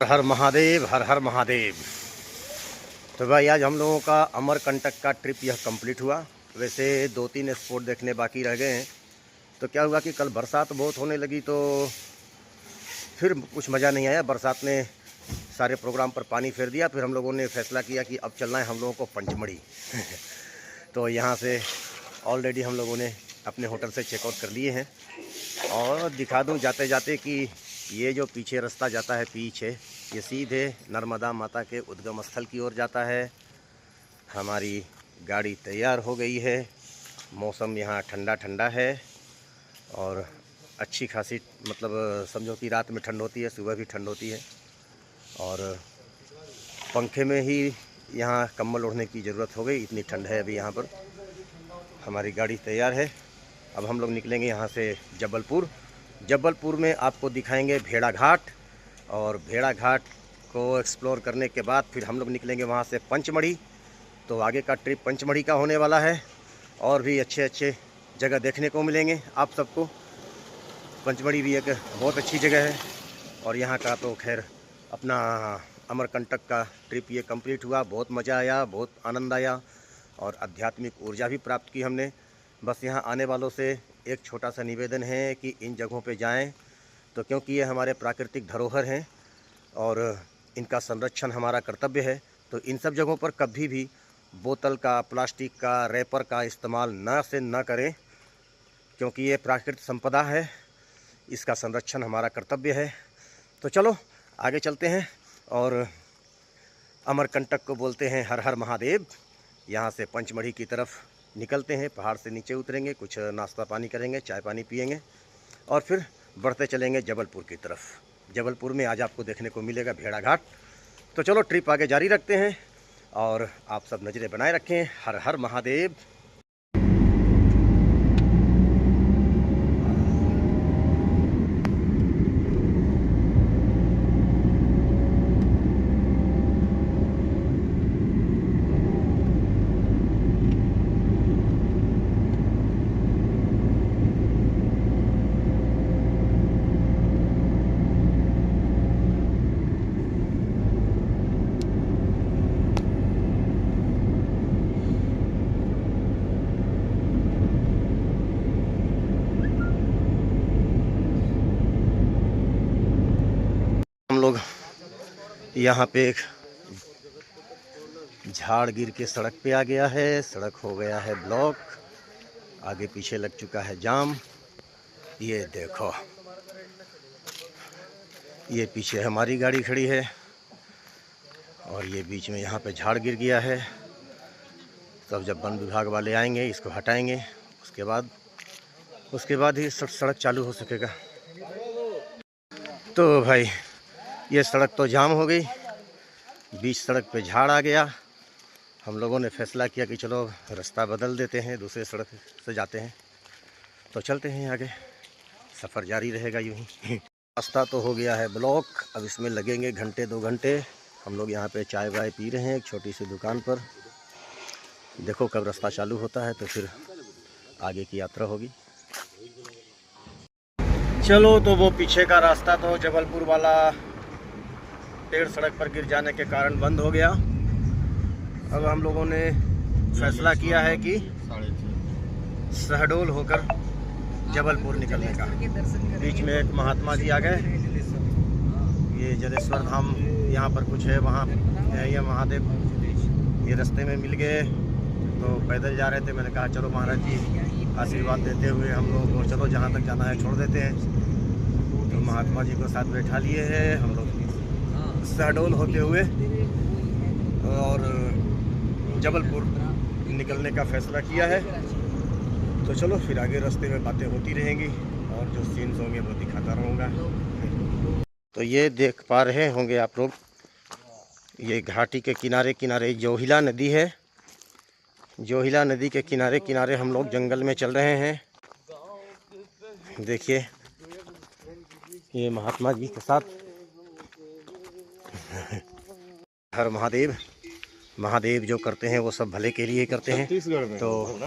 हर महादेव, हर हर महादेव। तो भाई आज हम लोगों का अमरकंटक का ट्रिप यह कंप्लीट हुआ। वैसे 2-3 स्पॉट देखने बाकी रह गए हैं। तो क्या हुआ कि कल बरसात बहुत होने लगी तो फिर कुछ मज़ा नहीं आया। बरसात ने सारे प्रोग्राम पर पानी फेर दिया। फिर हम लोगों ने फैसला किया कि अब चलना है हम लोगों को पंचमढ़ी। तो यहाँ से ऑलरेडी हम लोगों ने अपने होटल से चेकआउट कर लिए हैं। और दिखा दूँ जाते जाते कि ये जो पीछे रास्ता जाता है, पीछे ये सीधे नर्मदा माता के उद्गम स्थल की ओर जाता है। हमारी गाड़ी तैयार हो गई है। मौसम यहाँ ठंडा ठंडा है और अच्छी खासी मतलब समझो कि रात में ठंड होती है, सुबह भी ठंड होती है। और पंखे में ही यहाँ कंबल ओढ़ने की ज़रूरत हो गई, इतनी ठंड है अभी यहाँ पर। हमारी गाड़ी तैयार है। अब हम लोग निकलेंगे यहाँ से जबलपुर में आपको दिखाएंगे भेड़ा घाट। और भेड़ा घाट को एक्सप्लोर करने के बाद फिर हम लोग निकलेंगे वहाँ से पंचमढ़ी। तो आगे का ट्रिप पंचमढ़ी का होने वाला है और भी अच्छे अच्छे जगह देखने को मिलेंगे आप सबको। पंचमढ़ी भी एक बहुत अच्छी जगह है। और यहाँ का तो खैर अपना अमरकंटक का ट्रिप ये कंप्लीट हुआ। बहुत मज़ा आया, बहुत आनंद आया और आध्यात्मिक ऊर्जा भी प्राप्त की हमने। बस यहाँ आने वालों से एक छोटा सा निवेदन है कि इन जगहों पे जाएं, तो क्योंकि ये हमारे प्राकृतिक धरोहर हैं और इनका संरक्षण हमारा कर्तव्य है। तो इन सब जगहों पर कभी भी बोतल का, प्लास्टिक का, रैपर का इस्तेमाल न करें, क्योंकि ये प्राकृतिक संपदा है। इसका संरक्षण हमारा कर्तव्य है। तो चलो आगे चलते हैं और अमरकंटक को बोलते हैं हर हर महादेव। यहाँ से पंचमढ़ी की तरफ निकलते हैं। पहाड़ से नीचे उतरेंगे, कुछ नाश्ता पानी करेंगे, चाय पानी पिएंगे और फिर बढ़ते चलेंगे जबलपुर की तरफ। जबलपुर में आज आपको देखने को मिलेगा भेड़ा घाट। तो चलो ट्रिप आगे जारी रखते हैं और आप सब नज़रें बनाए रखें। हर हर महादेव। हम लोग यहाँ पे एक झाड़ गिर के सड़क पे आ गया है। सड़क हो गया है ब्लॉक, आगे पीछे लग चुका है जाम। ये देखो, ये पीछे हमारी गाड़ी खड़ी है और ये बीच में यहाँ पे झाड़ गिर गया है। तब जब वन विभाग वाले आएंगे इसको हटाएंगे, उसके बाद ही सड़क चालू हो सकेगा। तो भाई ये सड़क तो जाम हो गई, बीच सड़क पे झाड़ आ गया। हम लोगों ने फैसला किया कि चलो रास्ता बदल देते हैं, दूसरे सड़क से जाते हैं। तो चलते हैं आगे, सफ़र जारी रहेगा यूं ही। रास्ता तो हो गया है ब्लॉक, अब इसमें लगेंगे घंटे 2 घंटे। हम लोग यहाँ पे चाय वाय पी रहे हैं एक छोटी सी दुकान पर। देखो कब रास्ता चालू होता है तो फिर आगे की यात्रा होगी। चलो, तो वो पीछे का रास्ता तो जबलपुर वाला पेड़ सड़क पर गिर जाने के कारण बंद हो गया। अब हम लोगों ने फैसला किया है कि शहडोल होकर जबलपुर निकलने का। बीच में एक महात्मा जी आ गए। ये जलेश्वर धाम यहाँ पर कुछ है, वहाँ है ये महादेव। ये रास्ते में मिल गए तो पैदल जा रहे थे। मैंने कहा चलो महाराज जी आशीर्वाद देते हुए हम लोग को चलो जहाँ तक जाना है छोड़ देते हैं। तो महात्मा जी को साथ बैठा लिए हैं हम लोग शहडोल होते हुए और जबलपुर निकलने का फैसला किया है। तो चलो फिर आगे रास्ते में बातें होती रहेंगी और जो सीन्स होंगे वो दिखाता रहूँगा। तो ये देख पा रहे होंगे आप लोग, ये घाटी के किनारे किनारे जोहिला नदी है। जोहिला नदी के किनारे किनारे हम लोग जंगल में चल रहे हैं। देखिए ये महात्मा जी के साथ। हर महादेव। महादेव जो करते हैं वो सब भले के लिए करते हैं। तो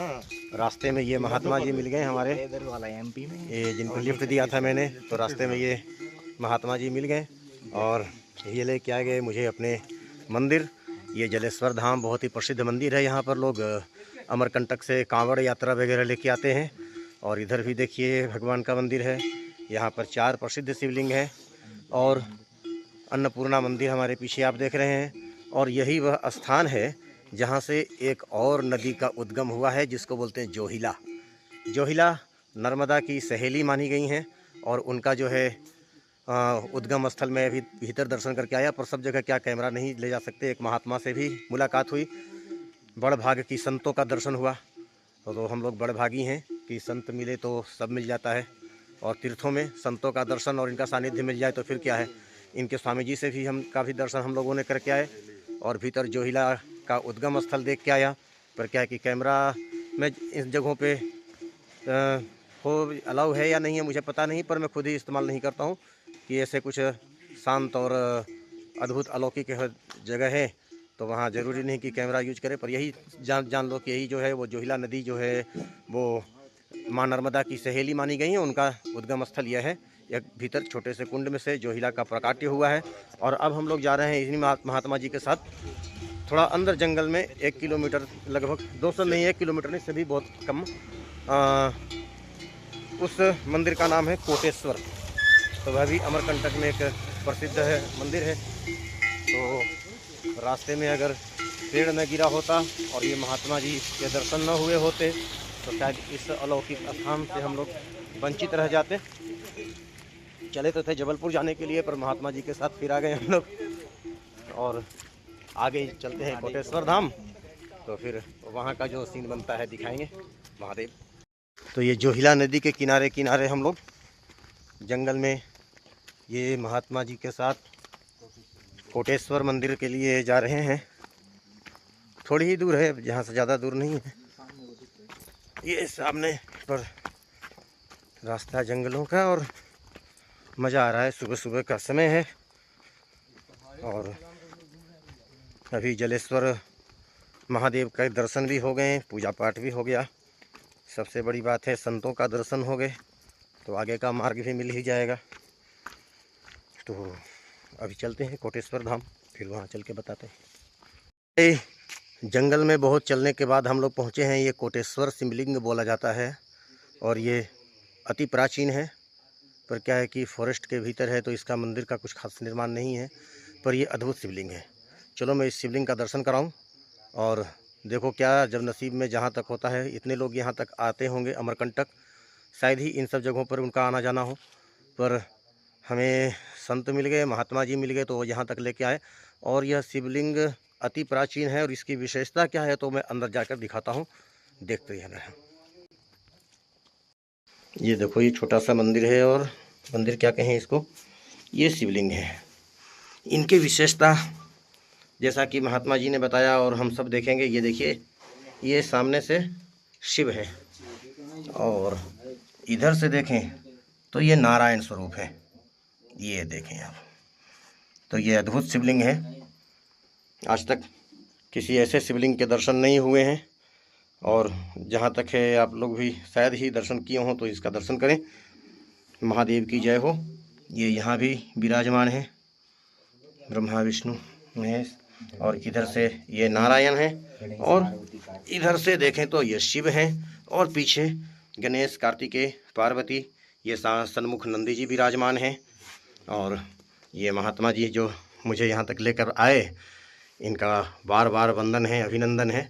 रास्ते में ये महात्मा जी मिल गए हमारे, ये जिनको लिफ्ट दिया था मैंने, तो रास्ते में ये महात्मा जी मिल गए और ये लेके आ गए मुझे अपने मंदिर। ये जलेश्वर धाम बहुत ही प्रसिद्ध मंदिर है। यहाँ पर लोग अमरकंटक से कांवड़ यात्रा वगैरह लेके आते हैं। और इधर भी देखिए भगवान का मंदिर है। यहाँ पर 4 प्रसिद्ध शिवलिंग हैं और अन्नपूर्णा मंदिर हमारे पीछे आप देख रहे हैं। और यही वह स्थान है जहाँ से एक और नदी का उद्गम हुआ है, जिसको बोलते हैं जोहिला। जोहिला नर्मदा की सहेली मानी गई हैं और उनका जो है उद्गम स्थल में अभी भीतर दर्शन करके आया, पर सब जगह क्या कैमरा नहीं ले जा सकते। एक महात्मा से भी मुलाकात हुई, बड़ भाग की संतों का दर्शन हुआ। तो हम लोग बड़भागी हैं कि संत मिले तो सब मिल जाता है। और तीर्थों में संतों का दर्शन और इनका सानिध्य मिल जाए तो फिर क्या है। इनके स्वामी जी से भी का भी दर्शन हम लोगों ने करके आए और भीतर जोहिला का उद्गम स्थल देख के आया। पर क्या है कि कैमरा में इन जगहों पे हो अलाउ है या नहीं है मुझे पता नहीं, पर मैं खुद ही इस्तेमाल नहीं करता हूँ कि ऐसे कुछ शांत और अद्भुत अलौकिक जगह है तो वहाँ ज़रूरी नहीं कि कैमरा यूज करें। पर यही जान लो कि यही जो है वो जोहिला नदी जो है वो माँ नर्मदा की सहेली मानी गई है। उनका उद्गम स्थल यह है। एक भीतर छोटे से कुंड में से जोहिला का प्रकाट्य हुआ है। और अब हम लोग जा रहे हैं इन्हीं महात्मा जी के साथ थोड़ा अंदर जंगल में 1 किलोमीटर, लगभग 200 नहीं 1 किलोमीटर नहीं, सभी बहुत कम। उस मंदिर का नाम है कोटेश्वर। तो वह भी अमरकंटक में एक प्रसिद्ध है मंदिर है। तो रास्ते में अगर पेड़ न गिरा होता और ये महात्मा जी के दर्शन न हुए होते तो शायद इस अलौकिक स्थान से हम लोग वंचित रह जाते। चले तो थे जबलपुर जाने के लिए, पर महात्मा जी के साथ फिर आ गए हम लोग और आगे चलते हैं कोटेश्वर धाम। तो फिर वहाँ का जो सीन बनता है दिखाएंगे महादेव। तो ये जोहिला नदी के किनारे किनारे हम लोग जंगल में ये महात्मा जी के साथ कोटेश्वर मंदिर के लिए जा रहे हैं। थोड़ी ही दूर है, यहाँ से ज़्यादा दूर नहीं है। ये सामने पर रास्ता जंगलों का और मज़ा आ रहा है। सुबह सुबह का समय है और अभी जलेश्वर महादेव का दर्शन भी हो गए, पूजा पाठ भी हो गया। सबसे बड़ी बात है संतों का दर्शन हो गए तो आगे का मार्ग भी मिल ही जाएगा। तो अभी चलते हैं कोटेश्वर धाम, फिर वहाँ चल के बताते हैं। जंगल में बहुत चलने के बाद हम लोग पहुँचे हैं। ये कोटेश्वर शिवलिंग बोला जाता है और ये अति प्राचीन है। पर क्या है कि फॉरेस्ट के भीतर है तो इसका मंदिर का कुछ खास निर्माण नहीं है, पर ये अद्भुत शिवलिंग है। चलो मैं इस शिवलिंग का दर्शन कराऊं और देखो क्या जब नसीब में जहाँ तक होता है। इतने लोग यहाँ तक आते होंगे अमरकंटक, शायद ही इन सब जगहों पर उनका आना जाना हो, पर हमें संत मिल गए, महात्मा जी मिल गए तो यहाँ तक लेके आए। और यह शिवलिंग अति प्राचीन है और इसकी विशेषता क्या है तो मैं अंदर जाकर दिखाता हूँ, देखते रहना है। ये देखो ये छोटा सा मंदिर है और मंदिर क्या कहें इसको, ये शिवलिंग है। इनकी विशेषता जैसा कि महात्मा जी ने बताया और हम सब देखेंगे। ये देखिए ये सामने से शिव है और इधर से देखें तो ये नारायण स्वरूप है। ये देखें आप, तो ये अद्भुत शिवलिंग है। आज तक किसी ऐसे शिवलिंग के दर्शन नहीं हुए हैं और जहाँ तक है आप लोग भी शायद ही दर्शन किए हों तो इसका दर्शन करें। महादेव की जय हो। ये यहाँ भी विराजमान है ब्रह्मा विष्णु महेश, और इधर से ये नारायण है और इधर से देखें तो ये शिव हैं और पीछे गणेश कार्तिकेय पार्वती, ये सन्मुख नंदी जी विराजमान हैं। और ये महात्मा जी जो मुझे यहाँ तक लेकर आए, इनका बार बार वंदन है, अभिनंदन है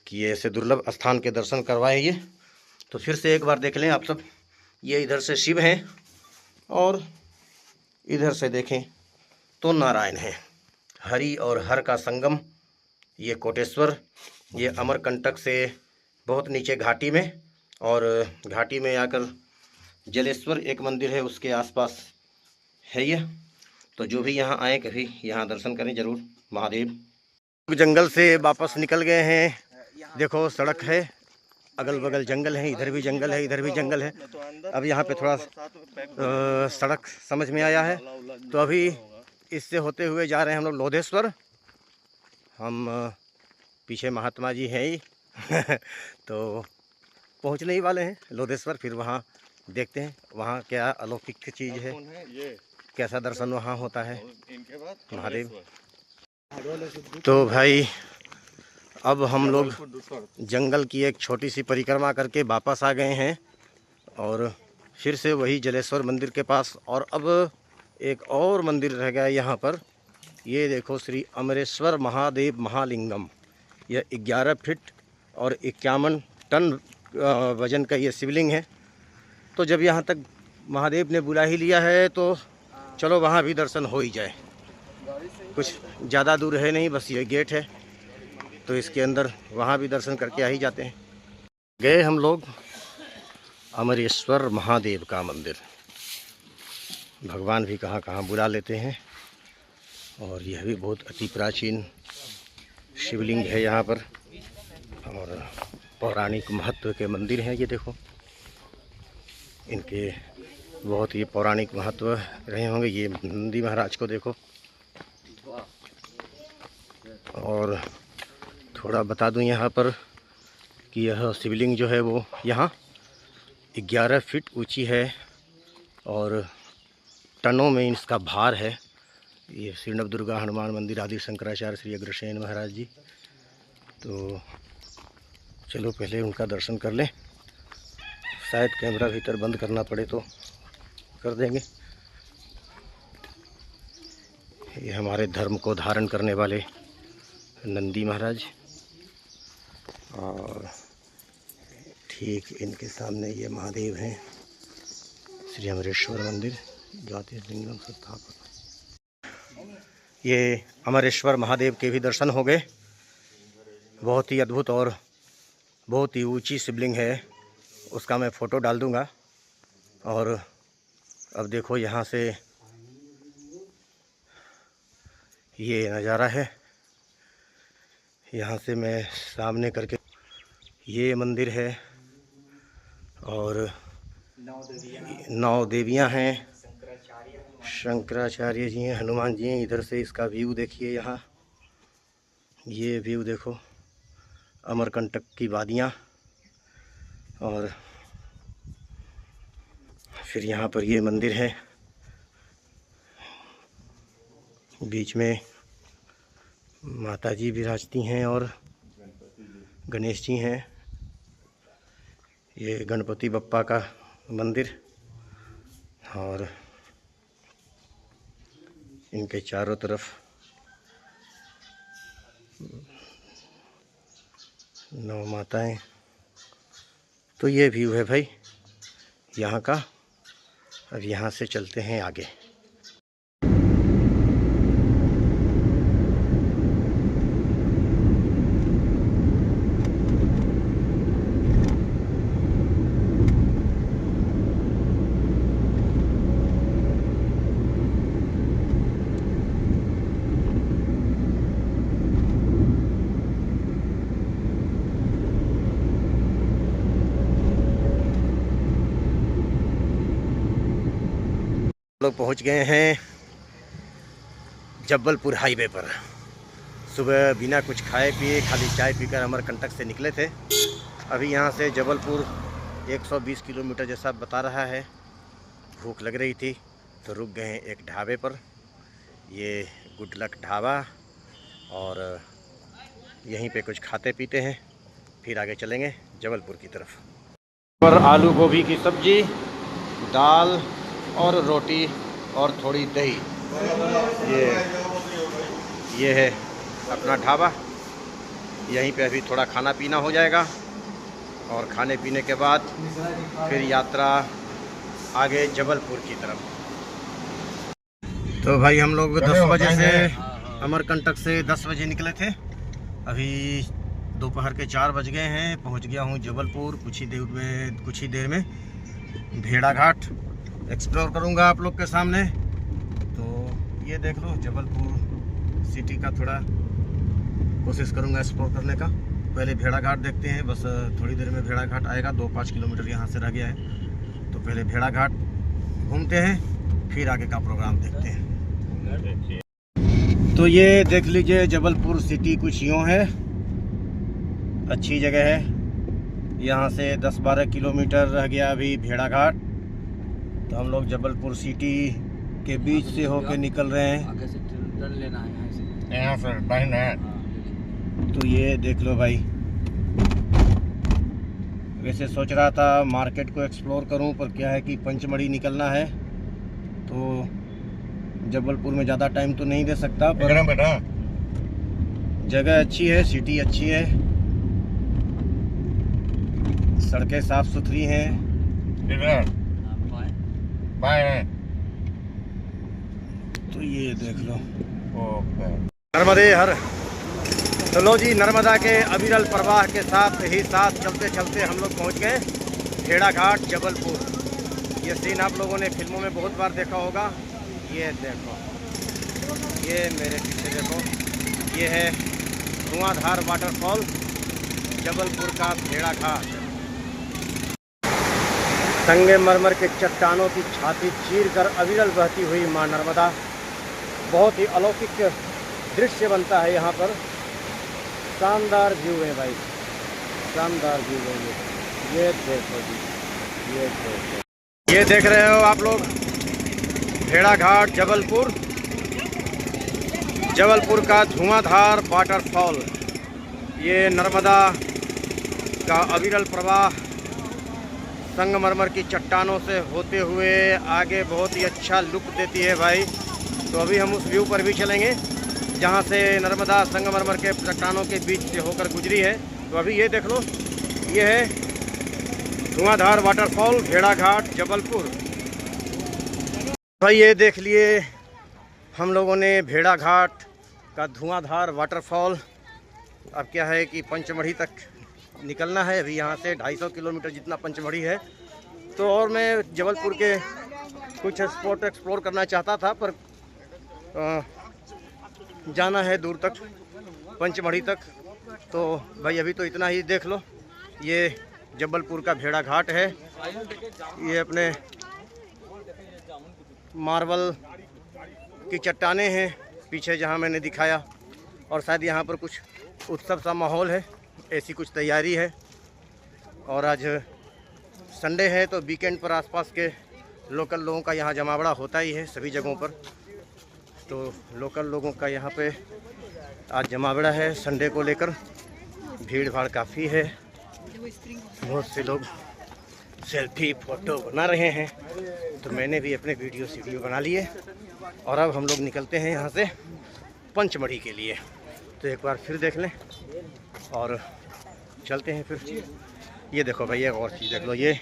कि ये ऐसे दुर्लभ स्थान के दर्शन करवाए। ये तो फिर से एक बार देख लें आप सब। ये इधर से शिव हैं और इधर से देखें तो नारायण है। हरि और हर का संगम ये कोटेश्वर, ये अमरकंटक से बहुत नीचे घाटी में, और घाटी में आकर जलेश्वर एक मंदिर है उसके आसपास है ये। तो जो भी यहाँ आए कभी यहाँ दर्शन करें जरूर महादेव। जंगल से वापस निकल गए हैं। देखो सड़क है, अगल बगल जंगल है, इधर भी जंगल है, इधर भी जंगल है। अब यहाँ पे थोड़ा सड़क समझ में आया है तो अभी इससे होते हुए जा रहे हैं हम लोग लोधेश्वर। हम पीछे महात्मा जी हैं ही तो पहुँचने ही वाले हैं लोधेश्वर। फिर वहाँ देखते हैं वहाँ क्या अलौकिक चीज़ है, कैसा दर्शन वहाँ होता है महादेव। तो भाई अब हम लोग जंगल की एक छोटी सी परिक्रमा करके वापस आ गए हैं और फिर से वही जलेश्वर मंदिर के पास। और अब एक और मंदिर रह गया यहाँ पर, ये देखो श्री अमरेश्वर महादेव महालिंगम। यह 11 फीट और 51 टन वजन का ये शिवलिंग है। तो जब यहाँ तक महादेव ने बुला ही लिया है तो चलो वहाँ भी दर्शन हो ही जाए। कुछ ज़्यादा दूर है नहीं, बस ये गेट है तो इसके अंदर वहाँ भी दर्शन करके आ ही जाते हैं। गए हम लोग अमरेश्वर महादेव का मंदिर। भगवान भी कहाँ कहाँ बुला लेते हैं। और यह भी बहुत अति प्राचीन शिवलिंग है यहाँ पर और पौराणिक महत्व के मंदिर हैं। ये देखो इनके बहुत ही पौराणिक महत्व रहे होंगे। ये नंदी महाराज को देखो। और थोड़ा बता दूं यहाँ पर कि यह शिवलिंग जो है वो यहाँ 11 फीट ऊंची है और टनों में इसका भार है। ये श्री नवदुर्गा हनुमान मंदिर आदि शंकराचार्य श्री अग्रसेन महाराज जी। तो चलो पहले उनका दर्शन कर लें। शायद कैमरा भीतर बंद करना पड़े तो कर देंगे। ये हमारे धर्म को धारण करने वाले नंदी महाराज और ठीक इनके सामने ये महादेव हैं। श्री अमरेश्वर मंदिर ज्योतिर्लिंगम संस्थापक। ये अमरेश्वर महादेव के भी दर्शन हो गए। बहुत ही अद्भुत और बहुत ही ऊंची शिवलिंग है, उसका मैं फ़ोटो डाल दूंगा। और अब देखो यहाँ से ये नज़ारा है। यहाँ से मैं सामने करके ये मंदिर है और 9 देवियाँ हैं, शंकराचार्य जी हैं, हनुमान जी हैं। इधर से इसका व्यू देखिए। यहाँ ये व्यू देखो, अमरकंटक की वादियाँ। और फिर यहाँ पर ये मंदिर है, बीच में माता जी विराजती हैं और गणेश जी हैं। ये गणपति बप्पा का मंदिर और इनके चारों तरफ 9 माताएं। तो ये व्यू है भाई यहाँ का। अब यहाँ से चलते हैं आगे। लोग पहुंच गए हैं जबलपुर हाईवे पर। सुबह बिना कुछ खाए पिए खाली चाय पीकर अमरकंटक से निकले थे। अभी यहाँ से जबलपुर 120 किलोमीटर जैसा बता रहा है। भूख लग रही थी तो रुक गए हैं एक ढाबे पर। ये गुड लक ढाबा। और यहीं पे कुछ खाते पीते हैं, फिर आगे चलेंगे जबलपुर की तरफ। पर आलू गोभी की सब्जी, दाल और रोटी और थोड़ी दही। ये है अपना ढाबा। यहीं पे अभी थोड़ा खाना पीना हो जाएगा और खाने पीने के बाद फिर यात्रा आगे जबलपुर की तरफ। तो भाई हम लोग 10 बजे से अमरकंटक से 10 बजे निकले थे। अभी दोपहर के 4 बज गए हैं। पहुंच गया हूं जबलपुर। कुछ ही देर में भेड़ाघाट एक्सप्लोर करूंगा आप लोग के सामने। तो ये देख लो जबलपुर सिटी का थोड़ा कोशिश करूंगा एक्सप्लोर करने का। पहले भेड़ाघाट देखते हैं, बस थोड़ी देर में भेड़ाघाट आएगा। 2-5 किलोमीटर यहाँ से रह गया है। तो पहले भेड़ाघाट घूमते हैं, फिर आगे का प्रोग्राम देखते हैं। तो ये देख लीजिए जबलपुर सिटी कुछ यूँ है, अच्छी जगह है। यहाँ से 10-12 किलोमीटर रह गया अभी भेड़ाघाट। तो हम लोग जबलपुर सिटी के बीच से होके निकल रहे हैं। आगे से टर्न लेना है यहाँ से दाहिने है। तो ये देख लो भाई, वैसे सोच रहा था मार्केट को एक्सप्लोर करूं, पर क्या है कि पंचमढ़ी निकलना है तो जबलपुर में ज़्यादा टाइम तो नहीं दे सकता, पर बेटा जगह अच्छी है, सिटी अच्छी है, सड़कें साफ सुथरी हैं। इधर बाएं है। तो ये देख लो, ओके। नर्मदे हर। तो लो जी, नर्मदा के अविरल प्रवाह के साथ ही साथ चलते चलते हम लोग पहुंच गए भेड़ाघाट जबलपुर। ये सीन आप लोगों ने फिल्मों में बहुत बार देखा होगा। ये देखो, ये मेरे पीछे देखो, ये है धुआंधार वाटरफॉल, जबलपुर का भेड़ाघाट। संगमरमर के चट्टानों की छाती चीरकर अविरल बहती हुई मां नर्मदा, बहुत ही अलौकिक दृश्य बनता है यहाँ पर। शानदार व्यू है भाई, शानदार व्यू है ये देखो जी, ये देखो, ये देख रहे हो आप लोग भेड़ाघाट जबलपुर, जबलपुर का धुआंधार वाटरफॉल। ये नर्मदा का अविरल प्रवाह संगमरमर की चट्टानों से होते हुए आगे बहुत ही अच्छा लुक देती है भाई। तो अभी हम उस व्यू पर भी चलेंगे जहाँ से नर्मदा संगमरमर के चट्टानों के बीच से होकर गुजरी है। तो अभी ये देख लो, ये है धुआंधार वाटरफॉल भेड़ाघाट जबलपुर। भाई ये देख लिए हम लोगों ने भेड़ाघाट का धुआंधार वाटरफॉल। अब क्या है कि पंचमढ़ी तक निकलना है, अभी यहाँ से 250 किलोमीटर जितना पंचमढ़ी है। तो और मैं जबलपुर के कुछ स्पॉट एक्सप्लोर करना चाहता था, पर जाना है दूर तक, पंचमढ़ी तक। तो भाई अभी तो इतना ही देख लो, ये जबलपुर का भेड़ाघाट है। ये अपने मार्बल की चट्टानें हैं पीछे जहाँ मैंने दिखाया, और शायद यहाँ पर कुछ उत्सव सा माहौल है, ऐसी कुछ तैयारी है। और आज संडे है तो वीकेंड पर आसपास के लोकल लोगों का यहाँ जमावड़ा होता ही है सभी जगहों पर। तो लोकल लोगों का यहाँ पे आज जमावड़ा है संडे को लेकर, भीड़ भाड़ काफ़ी है, बहुत से लोग सेल्फी फ़ोटो बना रहे हैं। तो मैंने भी अपने वीडियो बना लिए और अब हम लोग निकलते हैं यहाँ से पंचमढ़ी के लिए। तो एक बार फिर देख लें और चलते हैं फिर। ये देखो भाई, एक और चीज़ देख लो, ये